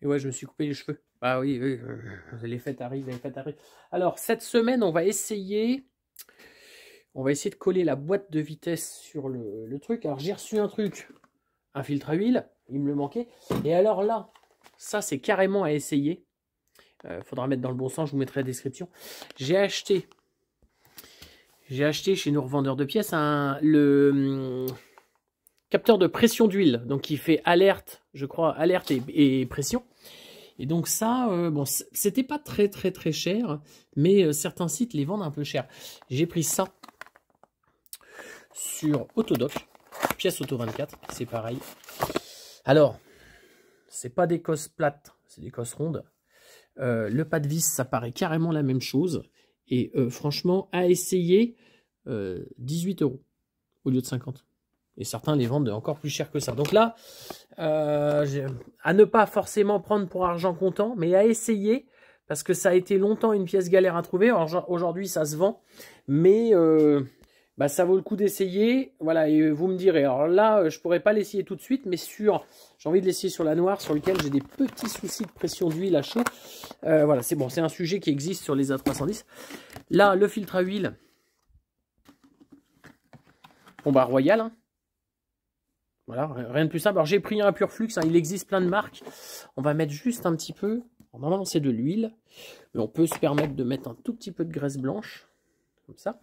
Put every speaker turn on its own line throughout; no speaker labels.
Et ouais, je me suis coupé les cheveux. Ah oui, oui, les fêtes arrivent, les fêtes arrivent. Alors, cette semaine, on va essayer de coller la boîte de vitesse sur le truc. Alors, j'ai reçu un truc, un filtre à huile, il me le manquait. Et alors là, ça, c'est carrément à essayer. Faudra mettre dans le bon sens, je vous mettrai la description. J'ai acheté chez nos revendeurs de pièces le capteur de pression d'huile, donc qui fait alerte, je crois, alerte et pression. Et donc ça, bon, c'était pas très cher, mais certains sites les vendent un peu cher. J'ai pris ça sur Autodoc, pièce Auto 24, c'est pareil. Alors, c'est pas des cosses plates, c'est des cosses rondes. Le pas de vis, ça paraît carrément la même chose. Et franchement, à essayer, 18 € au lieu de 50. Et certains les vendent encore plus cher que ça. Donc là, à ne pas forcément prendre pour argent comptant, mais à essayer, parce que ça a été longtemps une pièce galère à trouver. Aujourd'hui, ça se vend, mais bah, ça vaut le coup d'essayer. Voilà, et vous me direz. Alors là, je pourrais pas l'essayer tout de suite, mais j'ai envie de l'essayer sur la noire, sur lequel j'ai des petits soucis de pression d'huile à chaud. Voilà, c'est bon, c'est un sujet qui existe sur les A310. Là, le filtre à huile, bon bah royal, hein. Voilà, rien de plus simple. Alors j'ai pris un pur flux, hein, il existe plein de marques. On va mettre juste un petit peu. Normalement c'est de l'huile, mais on peut se permettre de mettre un tout petit peu de graisse blanche, comme ça.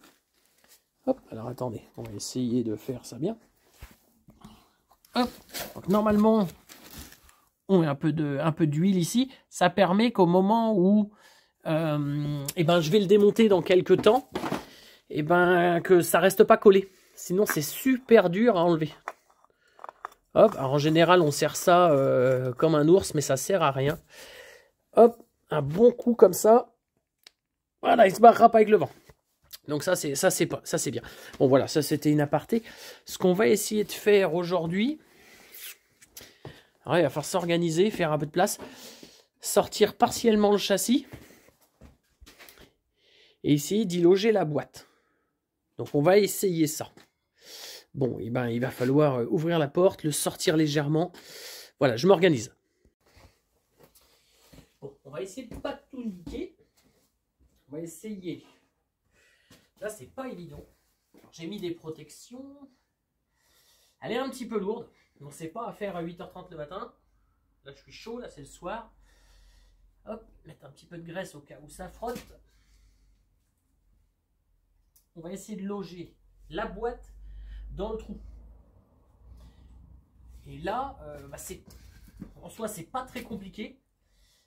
Hop, alors attendez, on va essayer de faire ça bien. Hop, donc normalement on met un peu d'huile ici. Ça permet qu'au moment où je vais le démonter dans quelques temps, que ça reste pas collé. Sinon c'est super dur à enlever. Hop, alors en général, on serre ça comme un ours, mais ça sert à rien. Hop, un bon coup comme ça. Voilà, il se barrera pas avec le vent. Donc ça c'est bien. Bon voilà, ça c'était une aparté. Ce qu'on va essayer de faire aujourd'hui, il va falloir s'organiser, faire un peu de place, sortir partiellement le châssis et essayer d'y loger la boîte. Donc on va essayer ça. Bon, il va falloir ouvrir la porte, le sortir légèrement. Voilà, je m'organise. Bon, on va essayer de pas tout niquer. On va essayer. Là, c'est pas évident. J'ai mis des protections. Elle est un petit peu lourde. Donc, c'est pas à faire à 8h30 le matin. Là, je suis chaud. Là, c'est le soir. Hop, mettre un petit peu de graisse au cas où ça frotte. On va essayer de loger la boîte dans le trou. Et là, en soi, c'est pas très compliqué,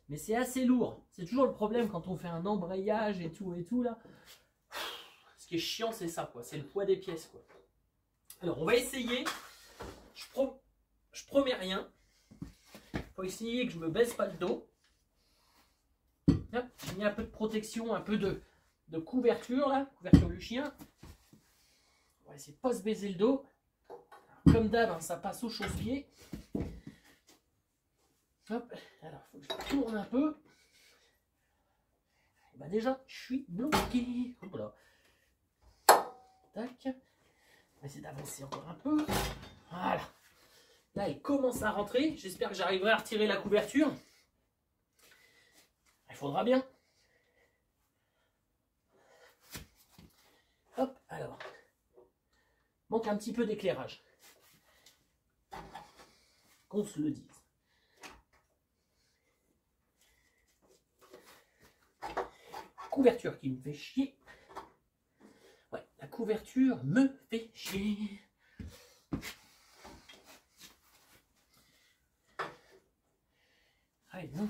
mais c'est assez lourd. C'est toujours le problème quand on fait un embrayage et tout là. Ce qui est chiant, c'est ça, quoi. C'est le poids des pièces, quoi. Alors, on va essayer. Je promets rien. Faut essayer que je me baisse pas le dos. J'ai mis un peu de protection, un peu de couverture là, couverture du chien. On va essayer de pas se baiser le dos. Comme d'hab, hein, ça passe au chausse-pied. Hop, alors il faut que je tourne un peu. Et ben déjà, je suis bloqué. Voilà. Tac. On va essayer d'avancer encore un peu. Voilà. Là, il commence à rentrer. J'espère que j'arriverai à retirer la couverture. Il faudra bien. Hop, alors. Manque un petit peu d'éclairage. Qu'on se le dise. Couverture qui me fait chier. Ouais, la couverture me fait chier. Allez, non.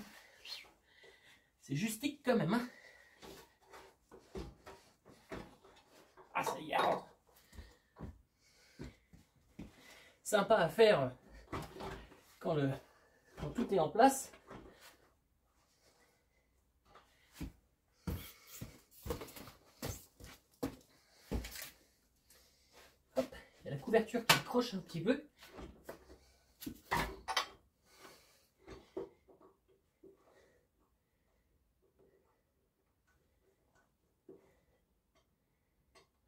C'est justique quand même, hein. Ah, ça y est. Sympa à faire quand tout est en place. Hop, il y a la couverture qui croche un petit peu.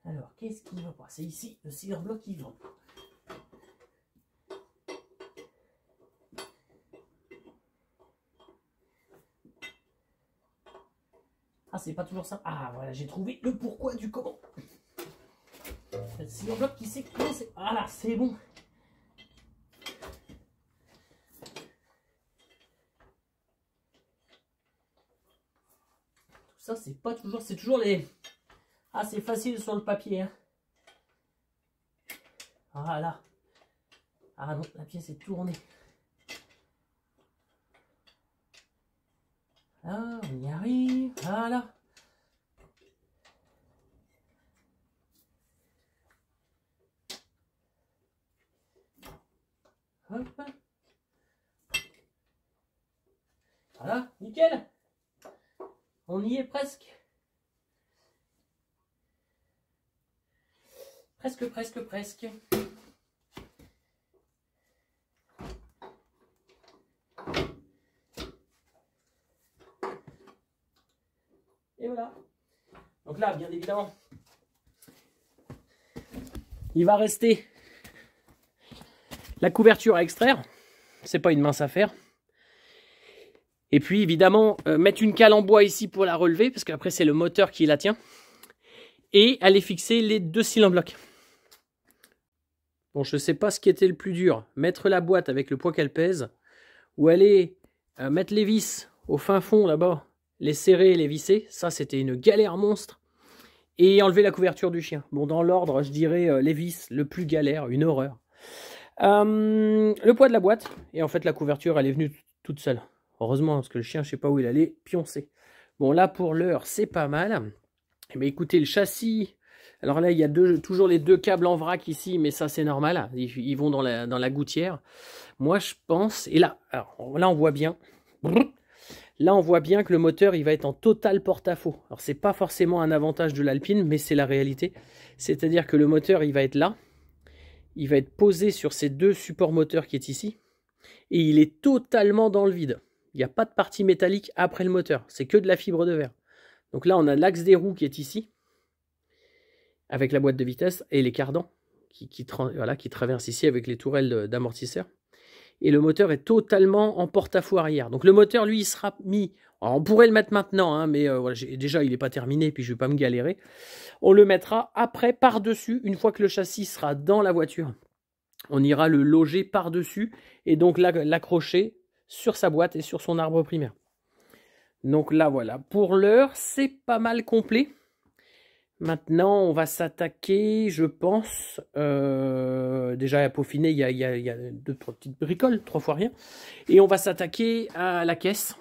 Alors, qu'est-ce qui ne va pas? C'est ici, le Silverblock qui vend. Ah, c'est pas toujours ça. Ah, voilà, j'ai trouvé le pourquoi du comment. C'est l'enveloppe qui s'est coincée. Voilà, c'est bon. Tout ça, c'est pas toujours... C'est toujours les... Ah, c'est facile sur le papier. Hein. Voilà. Ah non, la pièce est tournée. Là, on y arrive. Voilà. Hop. Voilà, nickel. On y est presque. Presque. Et voilà. Donc là, bien évidemment, il va rester la couverture à extraire. C'est pas une mince affaire. Et puis évidemment, mettre une cale en bois ici pour la relever, parce qu'après c'est le moteur qui la tient. Et aller fixer les 2 cylindres blocs. Bon, je ne sais pas ce qui était le plus dur. Mettre la boîte avec le poids qu'elle pèse, ou aller mettre les vis au fin fond là-bas, les serrer et les visser. Ça, c'était une galère monstre. Et enlever la couverture du chien. Bon, dans l'ordre, je dirais les vis, le plus galère, une horreur. Le poids de la boîte. Et en fait, la couverture, elle est venue toute seule. Heureusement, parce que le chien, je ne sais pas où il allait pioncer. Bon, là, pour l'heure, c'est pas mal. Mais écoutez, le châssis... Alors là, il y a toujours les 2 câbles en vrac ici, mais ça, c'est normal. Ils vont dans la gouttière. Moi, je pense... Et là, alors, là, on voit bien... Là, on voit bien que le moteur, il va être en total porte-à-faux. Alors, c'est pas forcément un avantage de l'Alpine, mais c'est la réalité. C'est-à-dire que le moteur, il va être là. Il va être posé sur ces 2 supports moteurs qui est ici. Et il est totalement dans le vide. Il n'y a pas de partie métallique après le moteur. C'est que de la fibre de verre. Donc là, on a l'axe des roues qui est ici. Avec la boîte de vitesse et les cardans qui traversent ici avec les tourelles d'amortisseur. Et le moteur est totalement en porte-à-faux arrière. Donc le moteur, lui, il sera mis... Alors, on pourrait le mettre maintenant, hein, mais voilà, déjà, il n'est pas terminé, puis je ne vais pas me galérer. On le mettra après, par-dessus, une fois que le châssis sera dans la voiture. On ira le loger par-dessus et donc l'accrocher sur sa boîte et sur son arbre primaire. Donc là, voilà. Pour l'heure, c'est pas mal complet. Maintenant, on va s'attaquer, je pense, déjà à peaufiner, il y a 2-3 petites bricoles, 3 fois rien. Et on va s'attaquer à la caisse,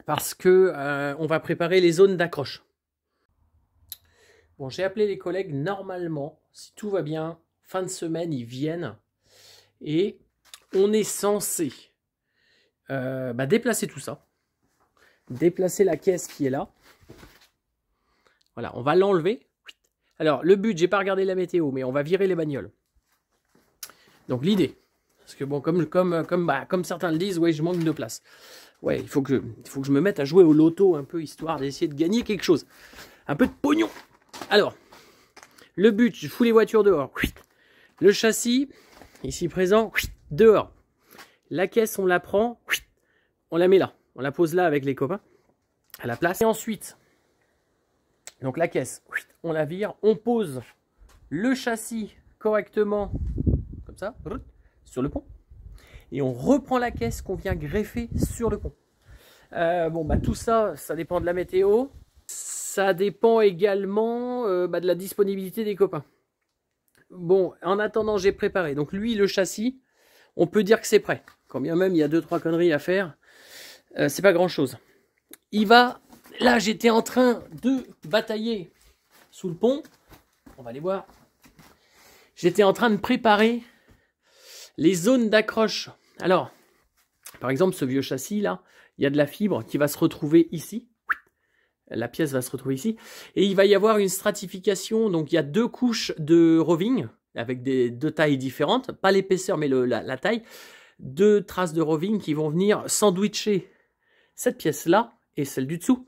parce que on va préparer les zones d'accroche. Bon, j'ai appelé les collègues, normalement, si tout va bien, fin de semaine, ils viennent. Et on est censé déplacer tout ça. Déplacer la caisse qui est là. Voilà, on va l'enlever. Alors, le but, j'ai pas regardé la météo, mais on va virer les bagnoles. Donc, l'idée, parce que bon, comme certains le disent, ouais, je manque de place. Ouais, il faut que je me mette à jouer au loto un peu, histoire d'essayer de gagner quelque chose. Un peu de pognon. Alors, le but, je fous les voitures dehors. Le châssis, ici présent, dehors. La caisse, on la prend, on la met là. On la pose là avec les copains, à la place. Et ensuite... Donc la caisse, on la vire, on pose le châssis correctement, comme ça, sur le pont. Et on reprend la caisse qu'on vient greffer sur le pont. Tout ça, ça dépend de la météo. Ça dépend également de la disponibilité des copains. Bon, en attendant, j'ai préparé. Donc lui, le châssis, on peut dire que c'est prêt. Quand bien même, il y a 2-3 conneries à faire. C'est pas grand-chose. Il va... Là, j'étais en train de batailler sous le pont. On va aller voir. J'étais en train de préparer les zones d'accroche. Alors, par exemple, ce vieux châssis là, il y a de la fibre qui va se retrouver ici. La pièce va se retrouver ici. Et il va y avoir une stratification. Donc, il y a 2 couches de roving avec 2 tailles différentes. Pas l'épaisseur, mais la taille. 2 traces de roving qui vont venir sandwicher cette pièce-là et celle du dessous.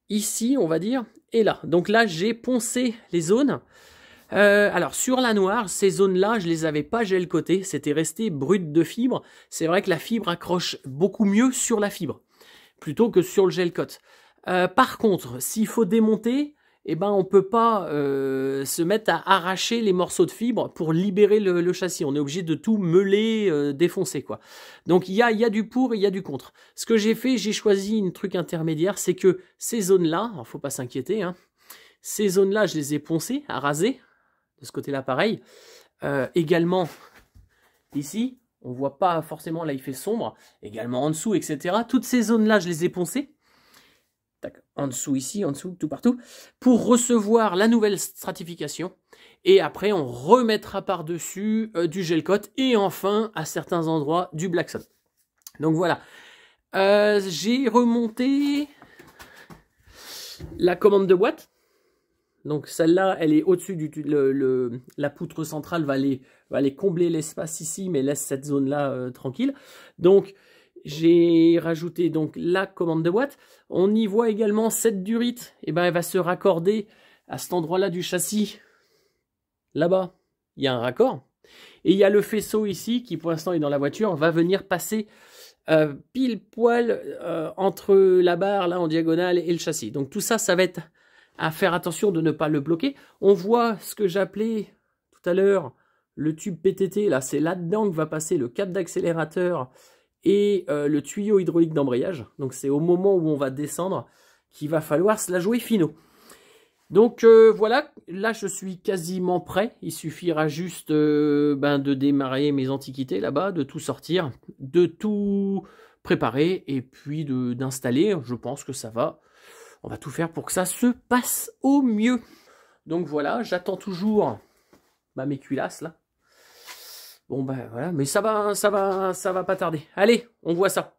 Ici, on va dire, et là. Donc là, j'ai poncé les zones. Alors, sur la noire, ces zones-là, je les avais pas gel coté. C'était resté brut de fibre. C'est vrai que la fibre accroche beaucoup mieux sur la fibre, plutôt que sur le gel cote. Par contre, s'il faut démonter, eh ben, on peut pas se mettre à arracher les morceaux de fibre pour libérer le châssis. On est obligé de tout meuler, défoncer, quoi. Donc, il y a du pour et il y a du contre. Ce que j'ai fait, j'ai choisi un truc intermédiaire, c'est que ces zones-là, il ne faut pas s'inquiéter, hein, ces zones-là, je les ai poncées, à raser. De ce côté-là, pareil. Également, ici, on voit pas forcément, là, il fait sombre. Également en dessous, etc. Toutes ces zones-là, je les ai poncées. En dessous ici, en dessous, tout partout, pour recevoir la nouvelle stratification. Et après, on remettra par-dessus du gel coat et enfin, à certains endroits, du blackstone. Donc voilà. J'ai remonté la commande de boîte. Donc celle-là, elle est au-dessus la poutre centrale va aller combler l'espace ici, mais laisse cette zone-là tranquille. Donc j'ai rajouté donc la commande de boîte. On y voit également cette durite. Et ben elle va se raccorder à cet endroit-là du châssis. Là-bas, il y a un raccord. Et il y a le faisceau ici qui pour l'instant est dans la voiture, va venir passer pile poil entre la barre là en diagonale et le châssis. Donc tout ça, ça va être à faire attention de ne pas le bloquer. On voit ce que j'appelais tout à l'heure le tube PTT. Là, c'est là-dedans que va passer le câble d'accélérateur et le tuyau hydraulique d'embrayage. Donc c'est au moment où on va descendre qu'il va falloir se la jouer finaux. Donc voilà, là je suis quasiment prêt. Il suffira juste de démarrer mes antiquités là-bas, de tout sortir, de tout préparer et puis d'installer. Je pense que ça va. On va tout faire pour que ça se passe au mieux. Donc voilà, j'attends toujours mes culasses là. Bon ben voilà, mais ça va pas tarder. Allez, on voit ça.